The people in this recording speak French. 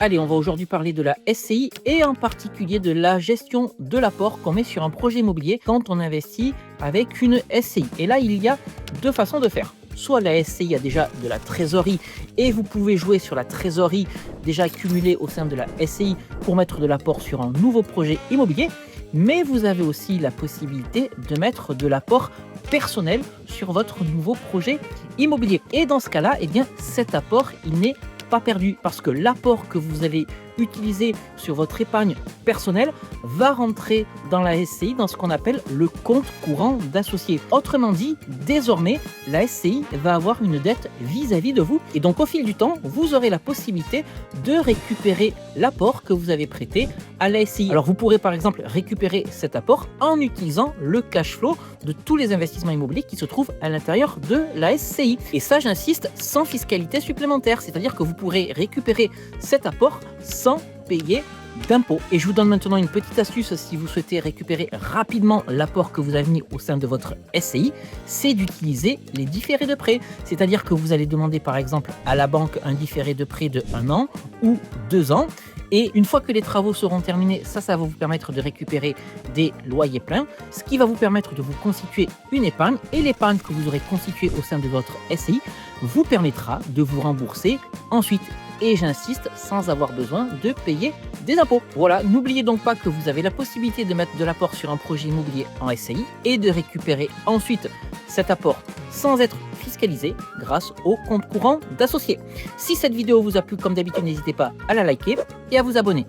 Allez, on va aujourd'hui parler de la SCI et en particulier de la gestion de l'apport qu'on met sur un projet immobilier quand on investit avec une SCI. Et là, il y a deux façons de faire. Soit la SCI a déjà de la trésorerie et vous pouvez jouer sur la trésorerie déjà accumulée au sein de la SCI pour mettre de l'apport sur un nouveau projet immobilier. Mais vous avez aussi la possibilité de mettre de l'apport personnel sur votre nouveau projet immobilier. Et dans ce cas-là, eh bien, cet apport, il n'est pas perdu parce que l'apport que vous allez utiliser sur votre épargne personnelle va rentrer dans la SCI, dans ce qu'on appelle le compte courant d'associé. Autrement dit, désormais, la SCI va avoir une dette vis-à-vis de vous et donc au fil du temps, vous aurez la possibilité de récupérer l'apport que vous avez prêté à la SCI. Alors vous pourrez par exemple récupérer cet apport en utilisant le cash flow de tous les investissements immobiliers qui se trouvent à l'intérieur de la SCI. Et ça, j'insiste, sans fiscalité supplémentaire, c'est-à-dire que vous pourrez récupérer cet apport sans payer d'impôts. Et je vous donne maintenant une petite astuce si vous souhaitez récupérer rapidement l'apport que vous avez mis au sein de votre SCI, c'est d'utiliser les différés de prêt. C'est-à-dire que vous allez demander par exemple à la banque un différé de prêt de 1 an ou 2 ans. Et une fois que les travaux seront terminés, ça va vous permettre de récupérer des loyers pleins, ce qui va vous permettre de vous constituer une épargne. Et l'épargne que vous aurez constituée au sein de votre SCI vous permettra de vous rembourser ensuite. Et j'insiste, sans avoir besoin de payer des impôts. Voilà, n'oubliez donc pas que vous avez la possibilité de mettre de l'apport sur un projet immobilier en SCI et de récupérer ensuite cet apport sans être fiscalisé grâce au compte courant d'associé. Si cette vidéo vous a plu, comme d'habitude, n'hésitez pas à la liker et à vous abonner.